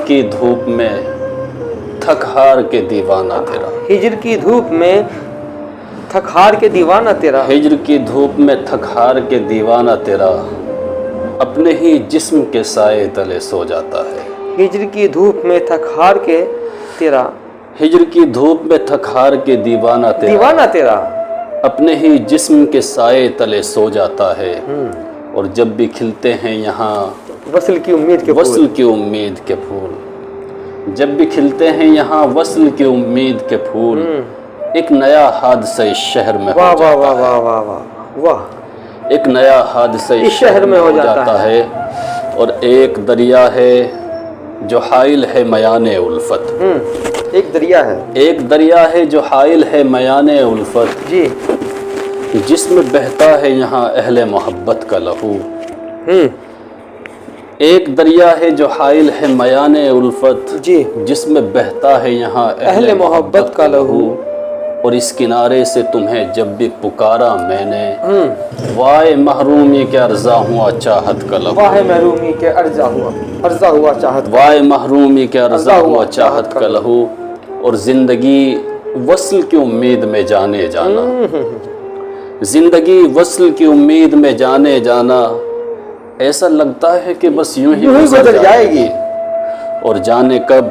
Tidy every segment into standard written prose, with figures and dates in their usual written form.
کی دھوپ میں تھک ہار کے دیوانہ تیرا، ہجر کی دھوپ میں تھک ہار کے دیوانہ تیرا، ہجر کی دھوپ میں تھک ہار کے دیوانہ تیرا اپنے ہی جسم کے سائے تلے سو جاتا ہے، ہجر کی دھوپ میں تھک ہار کے تیرا، ہجر کی دھوپ میں تھک ہار کے دیوانہ تیرا اپنے ہی جسم کے سائے تلے سو جاتا ہے، اور جب بھی کھلتے ہیں یہاں وصل کی امید کے وصل کی امید کے پھول، جب بھی کھلتے ہیں یہاں وصل کی امید کے پھول، ایک نیا حادثہ اس شہر میں ہو واہ واہ جاتا واہ ہے، واہ واہ واہ واہ، ایک نیا حادثہ اس شہر میں ہو جاتا ہے، اور ایک دریا ہے جو حائل ہے میان الفت، ایک دریا ہے، ایک دریا ہے جو حائل ہے میان الفت، جی جس میں بہتا ہے یہاں اہل محبت کا لہو، ایک دریا ہے جو حائل ہے میان الفت، جی جس میں بہتا ہے یہاں اہل محبت کا لہو، اور اس کنارے سے تمہیں جب بھی پکارا میں نے، وائے محرومی کے ارزا ہوا چاہت کا لہو، واہ محرومی کے ارزا ہوا چاہت، وائے محرومی کے ارزا ہوا چاہت کا لہو، اور زندگی وصل کی امید میں جانے جانا، زندگی وصل کی امید میں جانے جانا، ایسا لگتا ہے کہ بس یوں ہی گزر جائے گی، اور جانے کب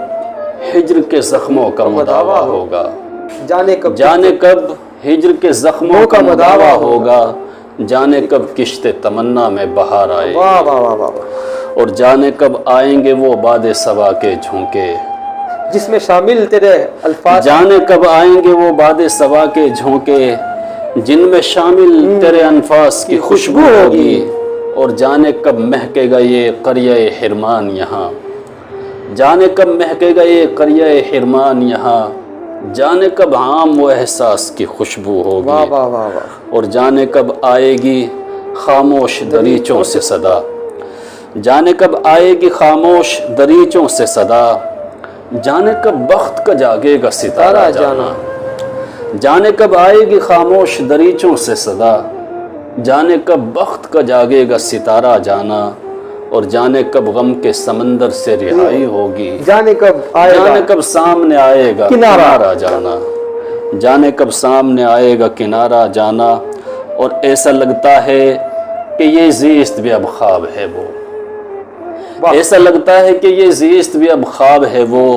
ہجر کے زخموں کا مداوا ہوگا، جانے کب ہجر کے زخموں کا مداوا ہوگا، جانے کب کشت تمنا میں بہار آئے گی، واہ واہ واہ واہ، اور جانے کب آئیں گے وہ باد صبا کے جھونکے، جس میں شامل تیرے الفاظ، جانے کب آئیں گے وہ باد صبا کے جھونکے، جن میں شامل تیرے انفاس کی خوشبو ہوگی، اور جانے کب مہکے گا یہ قریہ حرمان یہاں، جانے کب مہکے گا یہ قریہ حرمان یہاں، جانے کب عام و احساس کی خوشبو ہوگی، واہ واہ واہ واہ، اور جانے کب آئے گی خاموش دریچوں سے صدا، جانے کب آئے گی خاموش دریچوں سے صدا، جانے کب بخت کا جاگے گا ستارہ جانا، جانے کب آئے گی خاموش دریچوں سے صدا، جانے کب بخت کا جاگے گا ستارہ جانا، اور جانے کب غم کے سمندر سے رہائی ہوگی، جانے کب آئے جانے گا کب سامنے آئے گا کنارہ جانا، جانے کب سامنے آئے گا کنارہ جانا، اور ایسا لگتا ہے کہ یہ زیست بھی اب خواب ہے وہ، ایسا لگتا ہے کہ یہ زیست بھی اب خواب ہے وہ،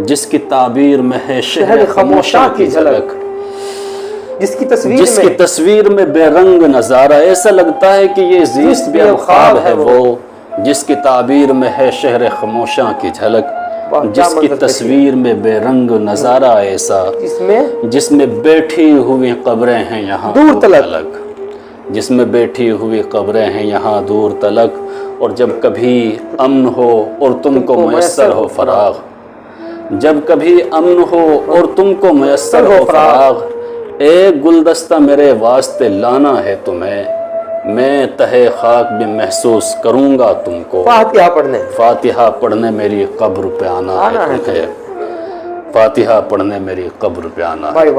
جس کی تعبیر میں ہے شہر خاموشاں کی جھلک، جس کی تصویر میں بے رنگ نظارہ، ایسا لگتا ہے کہ یہ زیست بھی اب خواب ہے وہ، جس کی تعبیر میں ہے شہر خاموشاں کی جھلک، جس کی تصویر میں بے رنگ نظارہ ایسا، جس میں بیٹھی ہوئی قبریں ہیں یہاں دور تلک، جس میں بیٹھی ہوئی قبریں ہیں یہاں دور تلک، اور جب کبھی امن ہو اور تم کو میسر ہو فراغ، جب کبھی امن ہو اور تم کو میسر ہو فراغ، ایک گلدستہ میرے واسطے لانا ہے تمہیں، میں تہے خاک بھی محسوس کروں گا تم کو، فاتحہ پڑھنے میری قبر پہ آنا ہے تمہیں، فاتحہ پڑھنے میری قبر پہ آنا ہے۔